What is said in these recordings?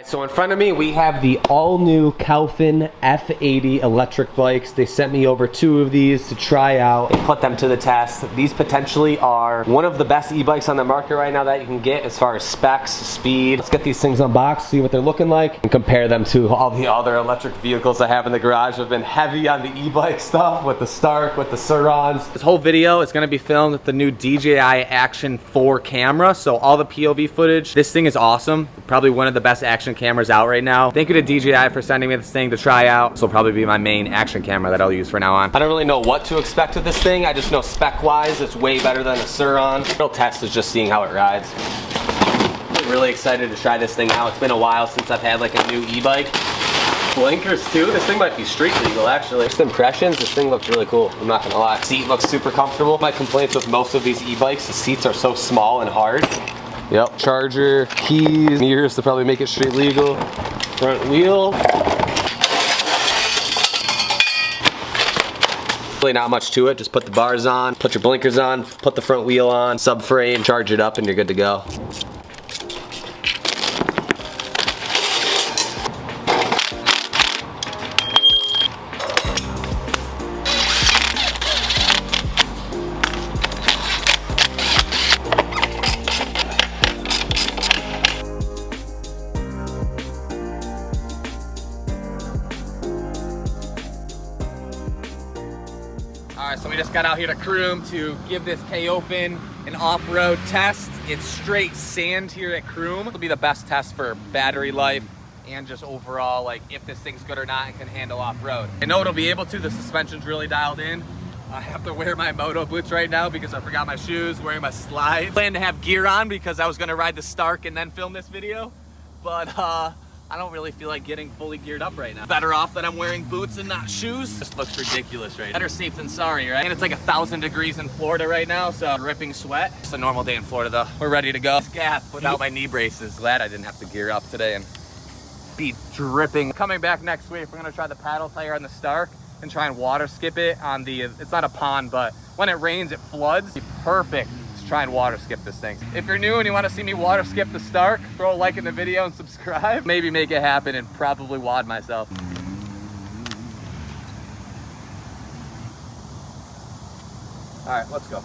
So in front of me, we have the all-new Caofen F80 electric bikes. They sent me over 2 of these to try out and put them to the test. These potentially are one of the best e-bikes on the market right now that you can get as far as specs, speed. Let's get these things unboxed, see what they're looking like, and compare them to all the other electric vehicles I have in the garage. I've been heavy on the e-bike stuff with the Stark, with the Surrons. This whole video is gonna be filmed with the new DJI Action 4 camera, so all the POV footage. This thing is awesome. Probably one of the best action cameras out right now. Thank you to DJI for sending me this thing to try out. This will probably be my main action camera that I'll use from now on. I don't really know what to expect with this thing. I just know spec-wise, it's way better than a Surron. The real test is just seeing how it rides. I'm really excited to try this thing out. It's been a while since I've had like a new e-bike. Blinkers too. This thing might be street legal actually. Just impressions, this thing looks really cool. I'm not gonna lie. Seat looks super comfortable. My complaints with most of these e-bikes, the seats are so small and hard. Yep, charger, keys, mirrors to probably make it street legal. Front wheel. Really not much to it, just put the bars on, put your blinkers on, put the front wheel on, subframe, charge it up, and you're good to go. Alright, so we just got out here to Croom to give this Caofen an off-road test. It's straight sand here at Croom. It'll be the best test for battery life and just overall, like, if this thing's good or not and can handle off-road. I know it'll be able to. The suspension's really dialed in. I have to wear my moto boots right now because I forgot my shoes, wearing my slides. I plan to have gear on because I was gonna ride the Stark and then film this video, but I don't really feel like getting fully geared up right now. Better off that I'm wearing boots and not shoes. This looks ridiculous right now. Better safe than sorry, right? And it's like 1,000 degrees in Florida right now, so dripping sweat. It's a normal day in Florida though. We're ready to go. Gap without my knee braces. Glad I didn't have to gear up today and be dripping. Coming back next week, we're gonna try the paddle tire on the Stark and try and water skip it on the, it's not a pond, but when it rains, it floods. It's perfect. Try and water skip this thing. If you're new and you want to see me water skip the Stark, throw a like in the video and subscribe. Maybe make it happen and probably wad myself. All right, let's go.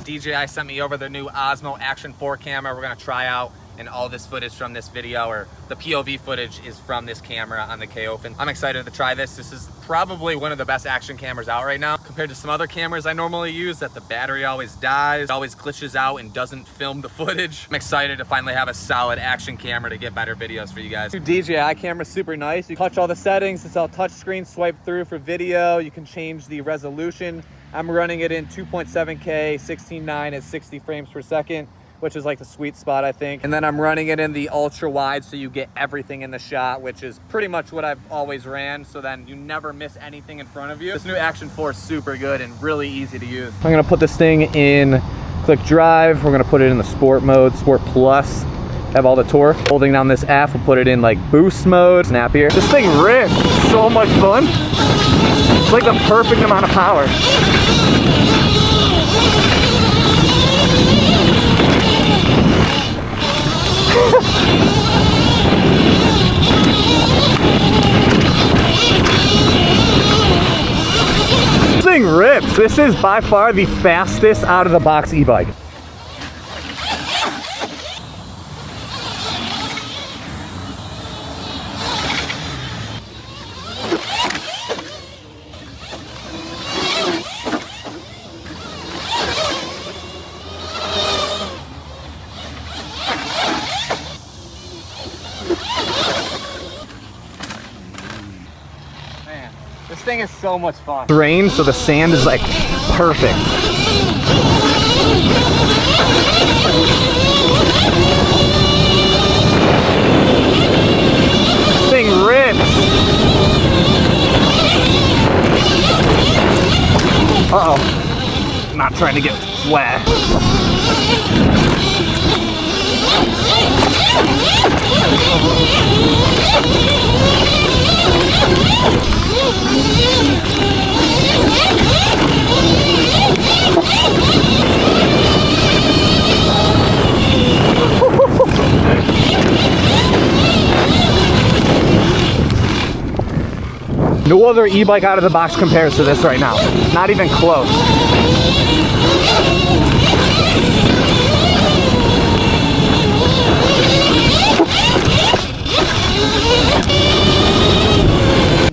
DJI sent me over their new Osmo Action 4 camera. We're gonna try out, and all this footage from this video, or the POV footage, is from this camera on the Caofen. I'm excited to try this. This is probably one of the best action cameras out right now compared to some other cameras I normally use that the battery always dies, always glitches out and doesn't film the footage. I'm excited to finally have a solid action camera to get better videos for you guys. The DJI camera's super nice. You touch all the settings. It's all touchscreen, swipe through for video. You can change the resolution. I'm running it in 2.7K, 16:9 at 60 frames per second, which is like the sweet spot, I think. And then I'm running it in the ultra wide, so you get everything in the shot, which is pretty much what I've always ran, so then you never miss anything in front of you. This new Action 4 is super good and really easy to use. I'm gonna put this thing in click drive. We're gonna put it in the sport mode, sport plus. Have all the torque. Holding down this F, we'll put it in like boost mode. Snap here. This thing rips. So much fun. It's like the perfect amount of power. This thing rips. This is by far the fastest out of the box e-bike. This thing is so much fun. It's rain, so the sand is like perfect. This thing rips. Uh-oh. Not trying to get wet. No other e-bike out of the box compares to this right now. Not even close.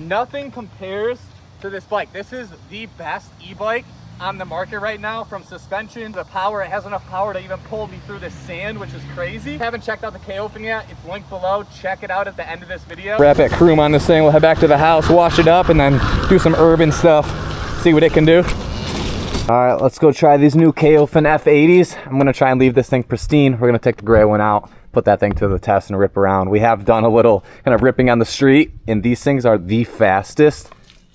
Nothing compares to this bike. This is the best e-bike on the market right now. From suspension to power, it has enough power to even pull me through this sand, which is crazy. If you haven't checked out the Caofen yet, it's linked below. Check it out at the end of this video. Wrap at chrome on this thing. We'll head back to the house, wash it up, and then do some urban stuff, see what it can do. All right, let's go try these new Caofen F80s. I'm gonna try and leave this thing pristine. We're gonna take the gray one out, put that thing to the test and rip around. We have done a little kind of ripping on the street, and these things are the fastest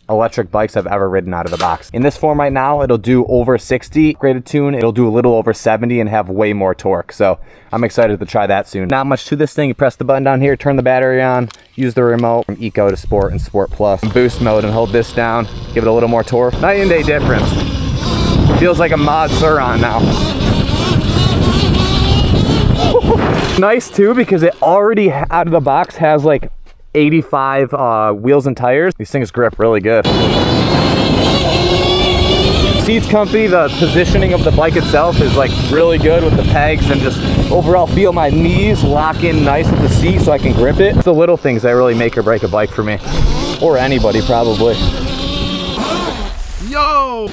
electric bikes I've ever ridden out of the box. In this form right now, it'll do over 60 graded tune. It'll do a little over 70 and have way more torque. So I'm excited to try that soon. Not much to this thing. You press the button down here, turn the battery on, use the remote from Eco to Sport and Sport Plus. Boost mode and hold this down, give it a little more torque. Night and day difference. Feels like a mod Surron now. Nice too, because it already out of the box has like 85 wheels and tires. These things grip really good. Seats comfy. The positioning of the bike itself is like really good with the pegs, and just overall feel my knees lock in nice with the seat so I can grip it. It's the little things that really make or break a bike for me, or anybody probably. Yo!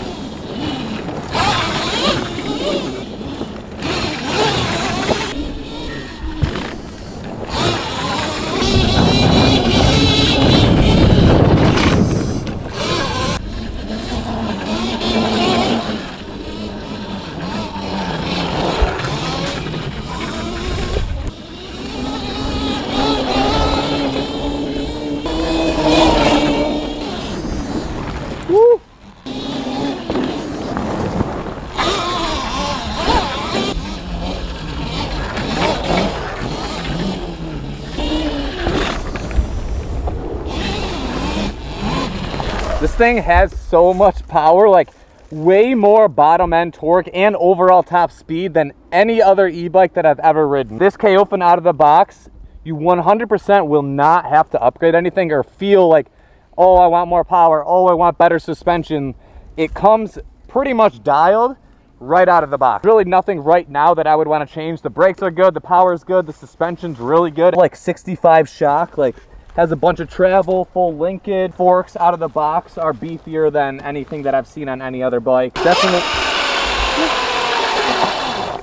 This thing has so much power, like way more bottom end torque and overall top speed than any other e-bike that I've ever ridden. This Caofen out of the box, you 100% will not have to upgrade anything or feel like, oh, I want more power, oh, I want better suspension. It comes pretty much dialed right out of the box. Really nothing right now that I would want to change. The brakes are good, the power is good, the suspension's really good. Like 65 shock, like has a bunch of travel, full linkage. Forks out of the box are beefier than anything that I've seen on any other bike. Definitely,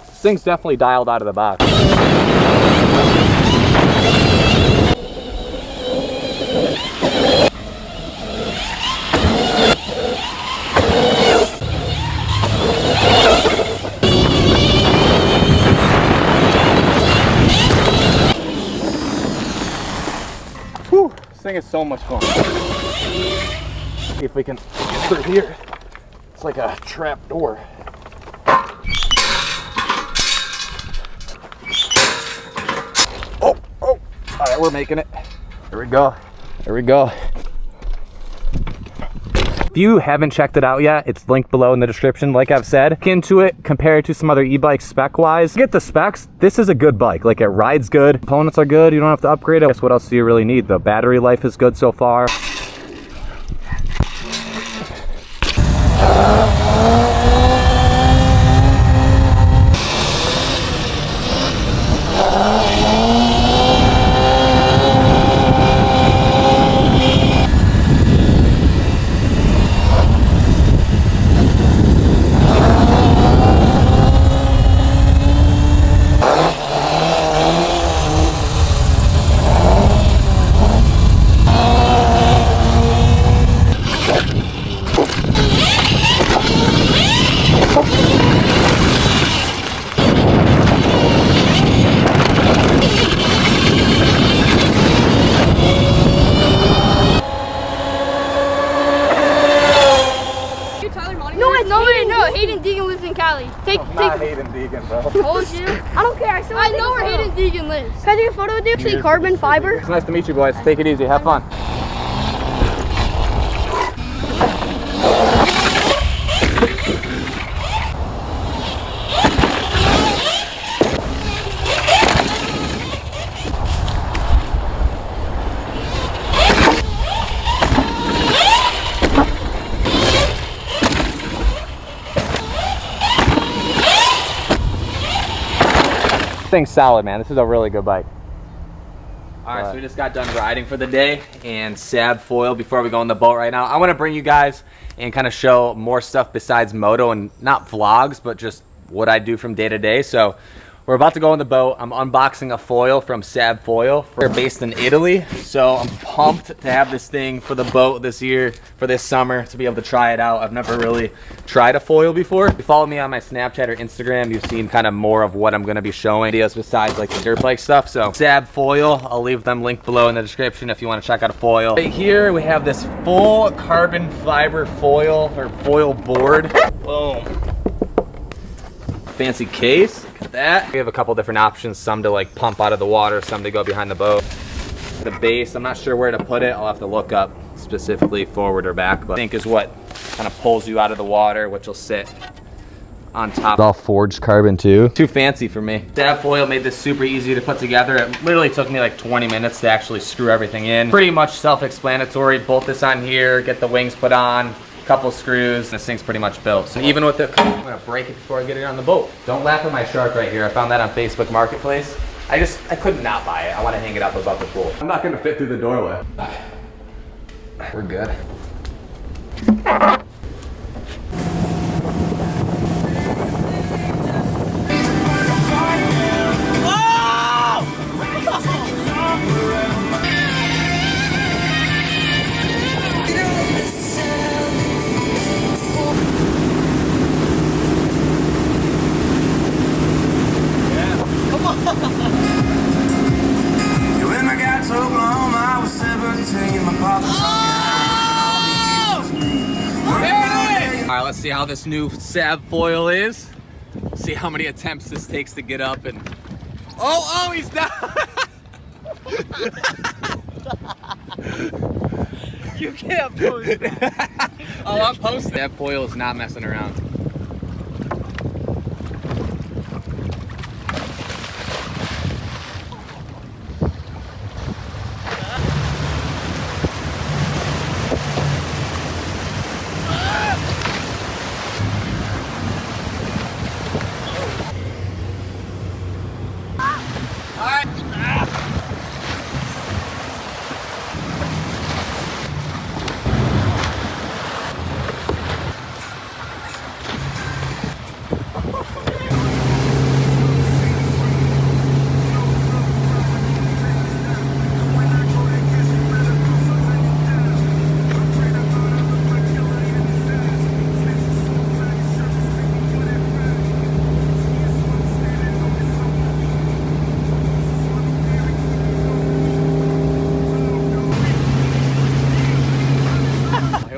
this thing's definitely dialed out of the box. Whew, this thing is so much fun. See if we can get through here. It's like a trap door. Oh, all right, we're making it. Here we go. There we go. If you haven't checked it out yet, it's linked below in the description. Like I've said, look into it, compare it to some other e-bikes spec-wise. Get the specs. This is a good bike. Like, it rides good, components are good, you don't have to upgrade it. Guess what else do you really need? The battery life is good so far. Hayden Deegan, bro. Told you. I don't care. I know where Hayden Deegan lives. Can I take a photo with you? Actually, carbon fiber. It's nice to meet you, boys. Take it easy. Have fun. thing's solid, man. This is a really good bike. All right, so we just got done riding for the day and sab foil before we go on the boat right now. I want to bring you guys and kind of show more stuff besides moto, and not vlogs, but just what I do from day to day. So we're about to go on the boat. I'm unboxing a foil from Sab Foil. They're based in Italy, so I'm pumped to have this thing for the boat this year, for this summer, to be able to try it out. I've never really tried a foil before. If you follow me on my Snapchat or Instagram, you've seen kind of more of what I'm going to be showing videos besides like the dirt bike stuff. So Sab Foil, I'll leave them linked below in the description if you want to check out a foil. Right here we have this full carbon fiber foil, or foil board. Boom. Fancy case. Look at that. We have a couple different options, some to like pump out of the water, some to go behind the boat. The base, I'm not sure where to put it. I'll have to look up specifically forward or back, but I think is what kind of pulls you out of the water, which will sit on top. It's all forged carbon too. Too fancy for me. Sab Foil made this super easy to put together. It literally took me like 20 minutes to actually screw everything in. Pretty much self-explanatory. Bolt this on here, get the wings put on, couple screws, and this thing's pretty much built. So even with it, I'm gonna break it before I get it on the boat. Don't laugh at my shark right here. I found that on Facebook Marketplace. I could not buy it. I want to hang it up above the pool. I'm not gonna fit through the doorway. Okay. We're good. Alright, let's see how this new Sab Foil is. See how many attempts this takes to get up and... Oh, he's down! You can't post that. Oh, I'm posting. Sab Foil is not messing around.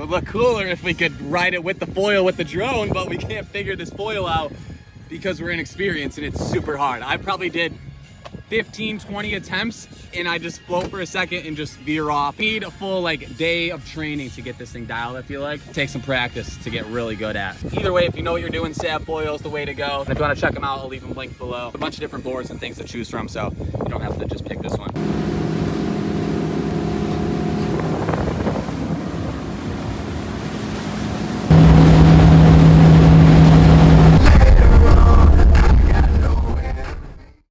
Look cooler if we could ride it with the foil with the drone, but we can't figure this foil out because we're inexperienced and it's super hard. I probably did 15-20 attempts and I just float for a second and just veer off. Need a full like day of training to get this thing dialed. I feel like take some practice to get really good at. Either way, if you know what you're doing, Sab Foil is the way to go. And if you want to check them out, I'll leave them linked below. A bunch of different boards and things to choose from, so you don't have to just pick this one.